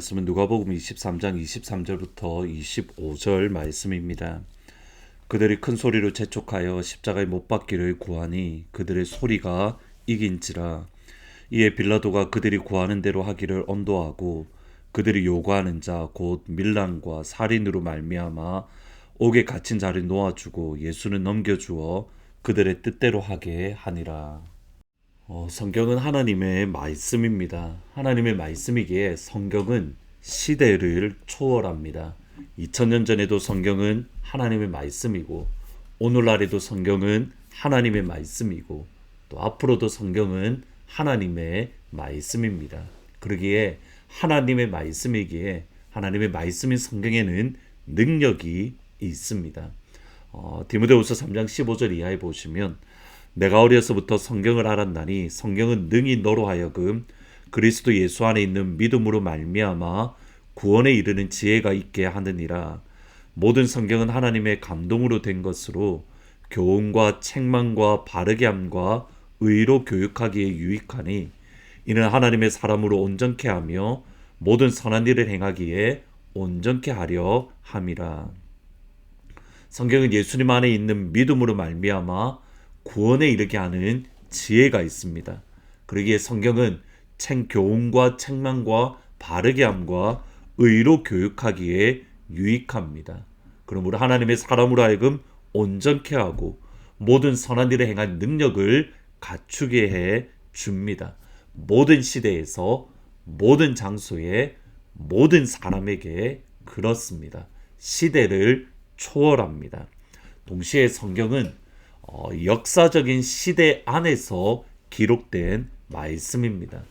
말씀은 누가복음 23장 23절부터 25절 말씀입니다. 그들이 큰 소리로 재촉하여 십자가에 못 박기를 구하니 그들의 소리가 이긴지라. 이에 빌라도가 그들이 구하는 대로 하기를 언도하고 그들이 요구하는 자 곧 밀란과 살인으로 말미암아 옥에 갇힌 자를 놓아주고 예수는 넘겨주어 그들의 뜻대로 하게 하니라. 성경은 하나님의 말씀입니다. 하나님의 말씀이기에 성경은 시대를 초월합니다. 2000년 전에도 성경은 하나님의 말씀이고 오늘날에도 성경은 하나님의 말씀이고 또 앞으로도 성경은 하나님의 말씀입니다. 그러기에 하나님의 말씀이기에 하나님의 말씀인 성경에는 능력이 있습니다. 디모데후서 3장 15절 이하에 보시면 내가 어려서부터 성경을 알았나니 성경은 능히 너로 하여금 그리스도 예수 안에 있는 믿음으로 말미암아 구원에 이르는 지혜가 있게 하느니라. 모든 성경은 하나님의 감동으로 된 것으로 교훈과 책망과 바르게 함과 의로 교육하기에 유익하니 이는 하나님의 사람으로 온전케 하며 모든 선한 일을 행하기에 온전케 하려 함이라. 성경은 예수님 안에 있는 믿음으로 말미암아 구원에 이르게 하는 지혜가 있습니다. 그러기에 성경은 교훈과 책망과 바르게 함과 의로 교육하기에 유익합니다. 그러므로 하나님의 사람으로 하여금 온전케 하고 모든 선한 일을 행할 능력을 갖추게 해 줍니다. 모든 시대에서 모든 장소에 모든 사람에게 그렇습니다. 시대를 초월합니다. 동시에 성경은 역사적인 시대 안에서 기록된 말씀입니다.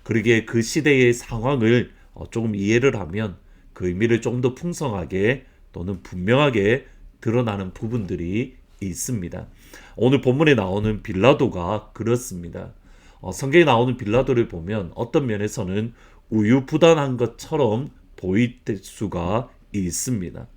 그러기에 그 시대의 상황을 조금 이해를 하면 그 의미를 조금 더 풍성하게 또는 분명하게 드러나는 부분들이 있습니다. 오늘 본문에 나오는 빌라도가 그렇습니다. 성경에 나오는 빌라도를 보면 어떤 면에서는 우유부단한 것처럼 보일 수가 있습니다.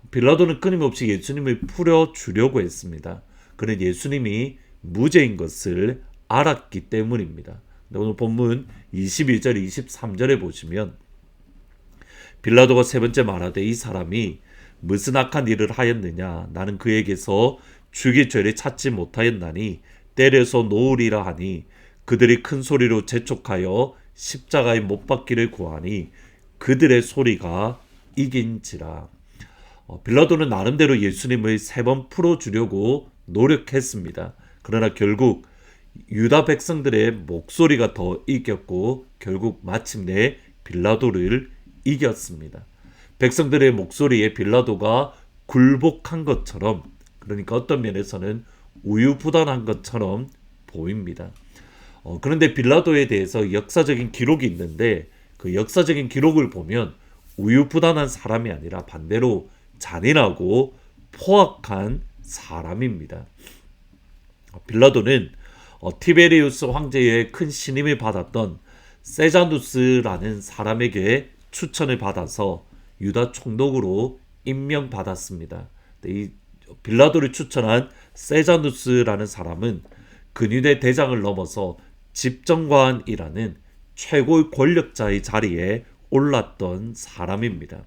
빌라도는 끊임없이 예수님을 풀어주려고 했습니다. 그는 예수님이 무죄인 것을 알았기 때문입니다. 오늘 본문 21절 23절에 보시면 빌라도가 세 번째 말하되 이 사람이 무슨 악한 일을 하였느냐 나는 그에게서 죽일 죄를 찾지 못하였나니 때려서 놓으리라 하니 그들이 큰 소리로 재촉하여 십자가에 못 박기를 구하니 그들의 소리가 이긴지라. 빌라도는 나름대로 예수님을 세 번 풀어주려고 노력했습니다. 그러나 결국 유다 백성들의 목소리가 더 이겼고 결국 마침내 빌라도를 이겼습니다. 백성들의 목소리에 빌라도가 굴복한 것처럼, 그러니까 어떤 면에서는 우유부단한 것처럼 보입니다. 그런데 빌라도에 대해서 역사적인 기록이 있는데 그 역사적인 기록을 보면 우유부단한 사람이 아니라 반대로 잔인하고 포악한 사람입니다. 빌라도는 티베리우스 황제의 큰 신임을 받았던 세자누스라는 사람에게 추천을 받아서 유다 총독으로 임명받았습니다. 이 빌라도를 추천한 세자누스라는 사람은 근위대 대장을 넘어서 집정관이라는 최고의 권력자의 자리에 올랐던 사람입니다.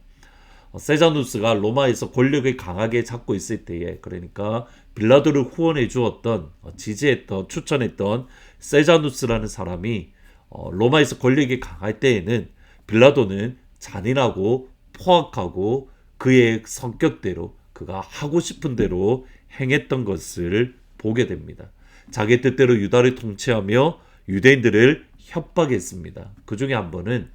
세자누스가 로마에서 권력을 강하게 잡고 있을 때에, 그러니까 빌라도를 후원해 주었던, 지지했던, 추천했던 세자누스라는 사람이 로마에서 권력이 강할 때에는 빌라도는 잔인하고 포악하고 그의 성격대로 그가 하고 싶은 대로 행했던 것을 보게 됩니다. 자기 뜻대로 유다를 통치하며 유대인들을 협박했습니다. 그 중에 한 번은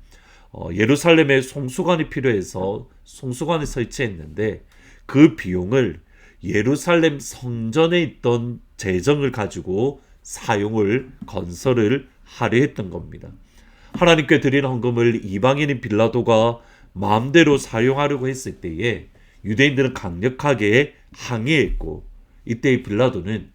예루살렘에 송수관이 필요해서 송수관을 설치했는데 그 비용을 예루살렘 성전에 있던 재정을 가지고 건설을 하려 했던 겁니다. 하나님께 드린 헌금을 이방인인 빌라도가 마음대로 사용하려고 했을 때에 유대인들은 강력하게 항의했고, 이때 빌라도는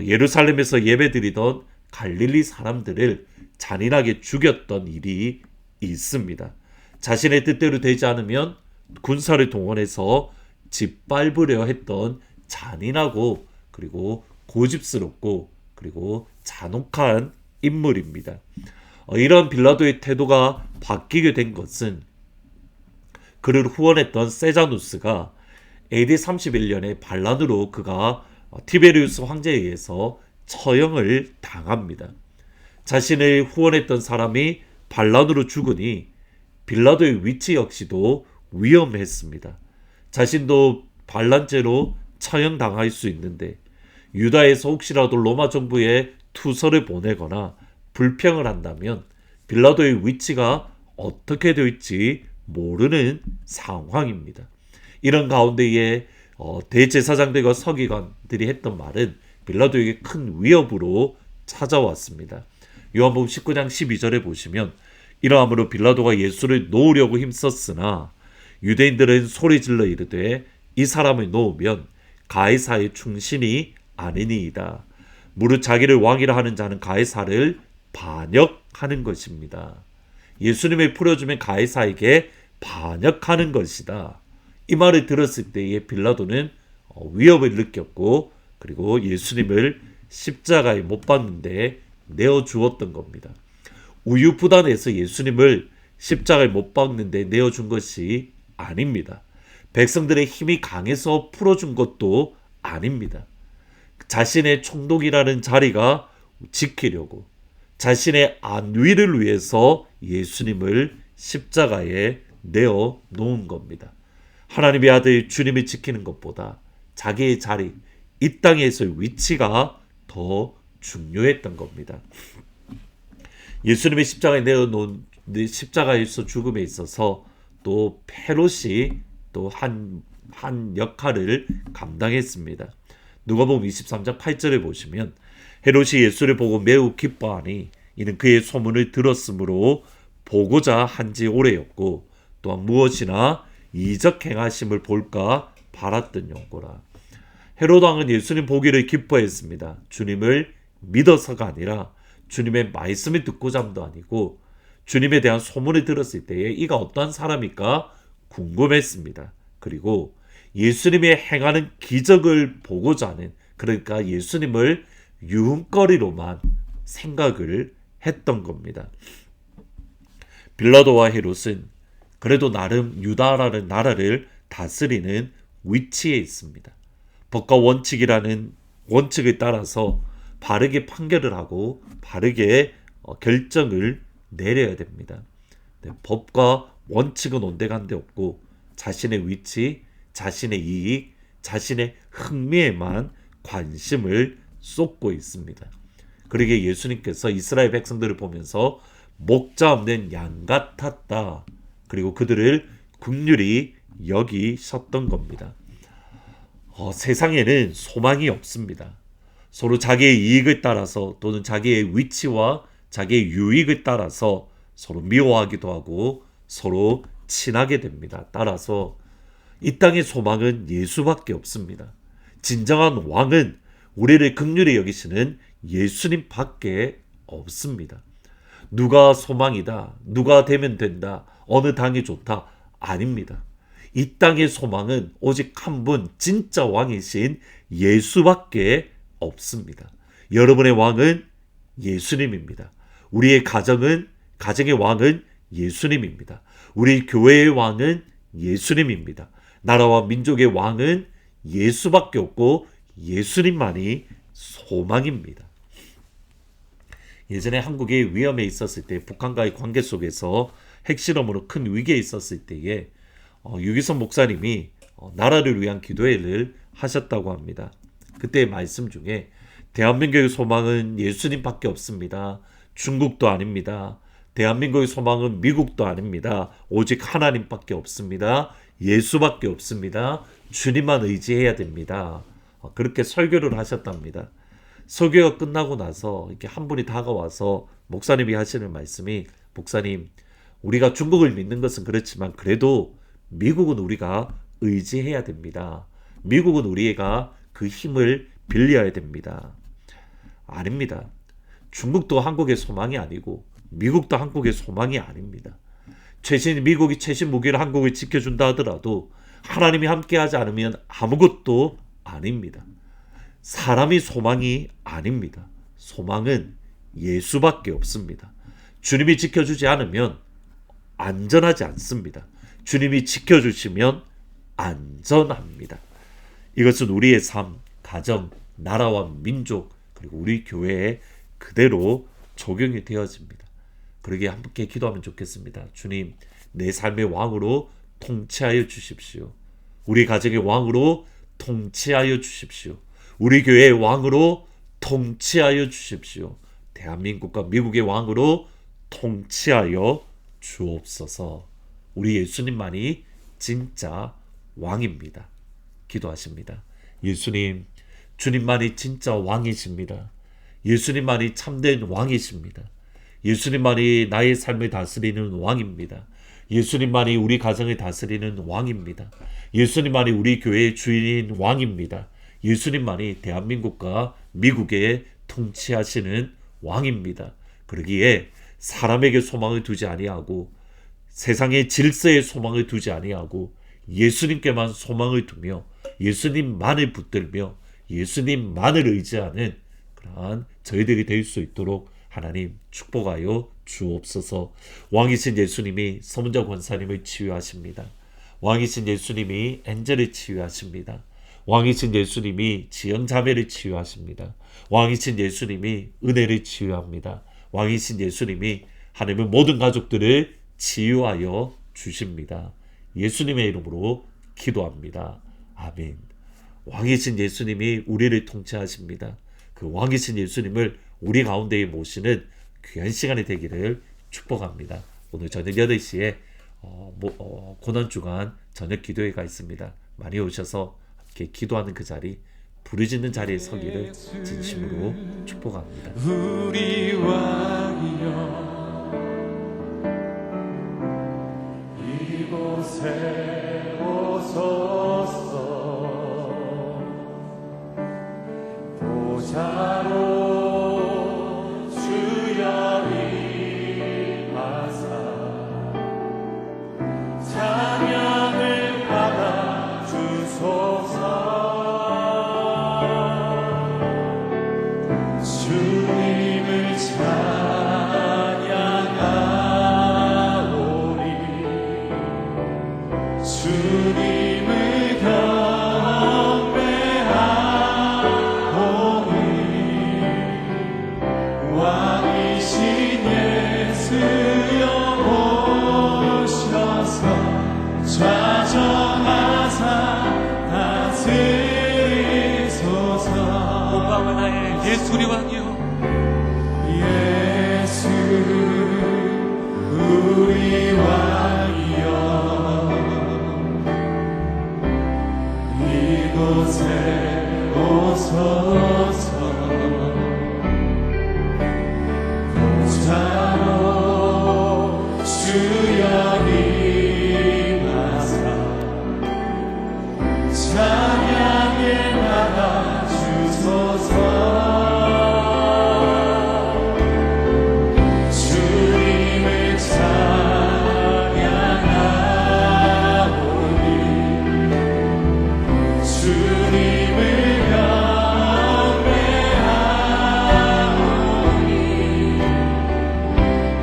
예루살렘에서 예배드리던 갈릴리 사람들을 잔인하게 죽였던 일이 있습니다. 자신의 뜻대로 되지 않으면 군사를 동원해서 짓밟으려 했던 잔인하고 그리고 고집스럽고 그리고 잔혹한 인물입니다. 이런 빌라도의 태도가 바뀌게 된 것은 그를 후원했던 세자누스가 AD 31년에 반란으로 그가 티베리우스 황제에 의해서 처형을 당합니다. 자신을 후원했던 사람이 반란으로 죽으니 빌라도의 위치 역시도 위험했습니다. 자신도 반란죄로 처형당할 수 있는데 유다에서 혹시라도 로마 정부에 투서를 보내거나 불평을 한다면 빌라도의 위치가 어떻게 될지 모르는 상황입니다. 이런 가운데에 대제사장들과 서기관들이 했던 말은 빌라도에게 큰 위협으로 찾아왔습니다. 요한복음 19장 12절에 보시면 이러함으로 빌라도가 예수를 놓으려고 힘썼으나 유대인들은 소리질러 이르되 이 사람을 놓으면 가이사의 충신이 아니니이다. 무릇 자기를 왕이라 하는 자는 가이사를 반역하는 것입니다. 예수님을 풀어주면 가이사에게 반역하는 것이다. 이 말을 들었을 때에 빌라도는 위협을 느꼈고 그리고 예수님을 십자가에 못 박는데 내어 주었던 겁니다. 우유부단해서 예수님을 십자가에 못 박는데 내어 준 것이 아닙니다. 백성들의 힘이 강해서 풀어준 것도 아닙니다. 자신의 총독이라는 자리가 지키려고 자신의 안위를 위해서 예수님을 십자가에 내어 놓은 겁니다. 하나님의 아들 주님을 지키는 것보다 자기의 자리, 이 땅에서의 위치가 더 중요했던 겁니다. 예수님의 십자가에 내어 놓은 십자가에서 죽음에 있어서 또 헤롯이 또 한 역할을 감당했습니다. 누가복음 23장 8절에 보시면 헤롯이 예수를 보고 매우 기뻐하니 이는 그의 소문을 들었으므로 보고자 한지 오래였고 또한 무엇이나 이적 행하심을 볼까 바랐던 용고라. 헤롯 왕은 예수님 보기를 기뻐했습니다. 주님을 믿어서가 아니라 주님의 말씀을 듣고자 함도 아니고 주님에 대한 소문을 들었을 때에 이가 어떠한 사람일까 궁금했습니다. 그리고 예수님의 행하는 기적을 보고자 하는, 그러니까 예수님을 유흥거리로만 생각을 했던 겁니다. 빌라도와 헤롯은 그래도 나름 유다라는 나라를 다스리는 위치에 있습니다. 법과 원칙이라는 원칙을 따라서 바르게 판결을 하고 바르게 결정을 내려야 됩니다. 법과 원칙은 온데간데 없고 자신의 위치, 자신의 이익, 자신의 흥미에만 관심을 쏟고 있습니다. 그러기에 예수님께서 이스라엘 백성들을 보면서 목자 없는 양 같았다. 그리고 그들을 긍휼히 여기셨던 겁니다. 세상에는 소망이 없습니다. 서로 자기의 이익을 따라서 또는 자기의 위치와 자기의 유익을 따라서 서로 미워하기도 하고 서로 친하게 됩니다. 따라서 이 땅의 소망은 예수밖에 없습니다. 진정한 왕은 우리를 긍휼히 여기시는 예수님밖에 없습니다. 누가 소망이다, 누가 되면 된다, 어느 당이 좋다, 아닙니다. 이 땅의 소망은 오직 한 분 진짜 왕이신 예수밖에 없습니다. 여러분의 왕은 예수님입니다. 우리의 가정의 왕은 예수님입니다. 우리 교회의 왕은 예수님입니다. 나라와 민족의 왕은 예수밖에 없고 예수님만이 소망입니다. 예전에 한국이 위험에 있었을 때, 북한과의 관계 속에서 핵실험으로 큰 위기에 있었을 때에 유기선 목사님이 나라를 위한 기도회를 하셨다고 합니다. 그때의 말씀 중에 대한민국의 소망은 예수님밖에 없습니다. 중국도 아닙니다. 대한민국의 소망은 미국도 아닙니다. 오직 하나님밖에 없습니다. 예수밖에 없습니다. 주님만 의지해야 됩니다. 그렇게 설교를 하셨답니다. 설교가 끝나고 나서 이렇게 한 분이 다가와서 목사님이 하시는 말씀이, 목사님, 우리가 중국을 믿는 것은 그렇지만 그래도 미국은 우리가 의지해야 됩니다. 미국은 우리가 그 힘을 빌려야 됩니다. 아닙니다. 중국도 한국의 소망이 아니고 미국도 한국의 소망이 아닙니다. 미국이 최신 무기로 한국을 지켜준다 하더라도 하나님이 함께하지 않으면 아무것도 아닙니다. 사람이 소망이 아닙니다. 소망은 예수밖에 없습니다. 주님이 지켜주지 않으면 안전하지 않습니다. 주님이 지켜주시면 안전합니다. 이것은 우리의 삶, 가정, 나라와 민족, 그리고 우리 교회에 그대로 적용이 되어집니다. 그러기에 함께 기도하면 좋겠습니다. 주님, 내 삶의 왕으로 통치하여 주십시오. 우리 가정의 왕으로 통치하여 주십시오. 우리 교회의 왕으로 통치하여 주십시오. 대한민국과 미국의 왕으로 통치하여 주옵소서. 우리 예수님만이 진짜 왕입니다. 기도하십니다. 예수님, 주님만이 진짜 왕이십니다. 예수님만이 참된 왕이십니다. 예수님만이 나의 삶을 다스리는 왕입니다. 예수님만이 우리 가정을 다스리는 왕입니다. 예수님만이 우리 교회의 주인인 왕입니다. 예수님만이 대한민국과 미국에 통치하시는 왕입니다. 그러기에 사람에게 소망을 두지 아니하고 세상의 질서에 소망을 두지 아니하고 예수님께만 소망을 두며 예수님만을 붙들며 예수님만을 의지하는 그러한 저희들이 될 수 있도록 하나님 축복하여 주옵소서. 왕이신 예수님이 서문자 권사님을 치유하십니다. 왕이신 예수님이 엔젤을 치유하십니다. 왕이신 예수님이 지연자매를 치유하십니다. 왕이신 예수님이 은혜를 치유합니다. 왕이신 예수님이 하나님의 모든 가족들을 치유하여 주십니다. 예수님의 이름으로 기도합니다. 아멘. 왕이신 예수님이 우리를 통치하십니다. 그 왕이신 예수님을 우리 가운데에 모시는 귀한 시간이 되기를 축복합니다. 오늘 저녁 8시에 고난주간 저녁 기도회가 있습니다. 많이 오셔서 함께 기도하는 그 자리, 부르짖는 자리에 서기를 진심으로 축복합니다. 우리 왕이여 이곳에 오소서. 보좌로 주여 임하사 찬양을 받아 주소서. 주님을 찬양하오리. 주님을 경배하오리. 왕이신 예수여 오셔서 좌정하사 다스리소서. 온 마음을 다해 예수 우리 왕이여 예수 우리 왕이여 이곳에 오소서. 보좌로 주여 임하사 찬양을 받아 주소서. 주님을 찬양하오니 주님을 경배하오니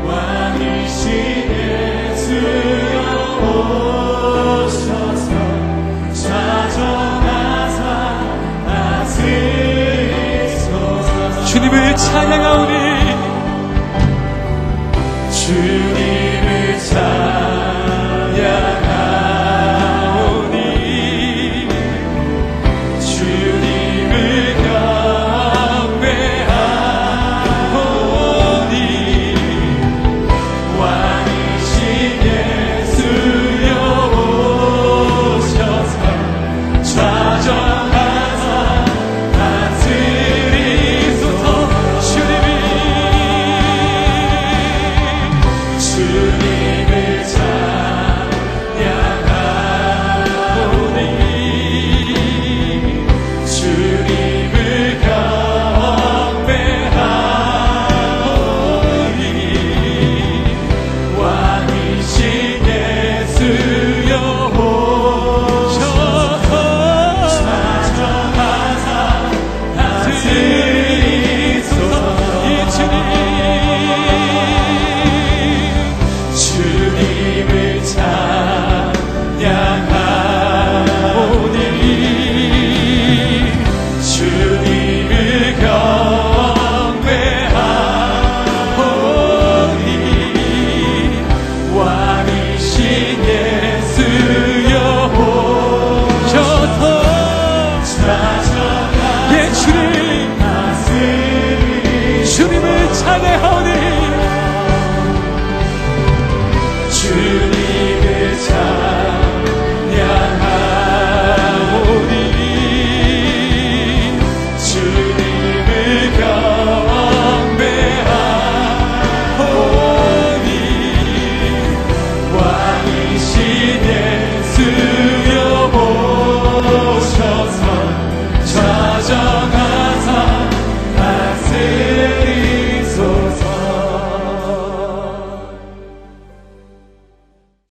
왕이신 예수여 오셔서 좌정하사 다스리소서. 주님을 찬양하오니 주님을 찬양하오니 주님을 경배하오니 왕이신 예수여 오셔서 좌정하사 다스리소서. 주님이 찬양하옵소서.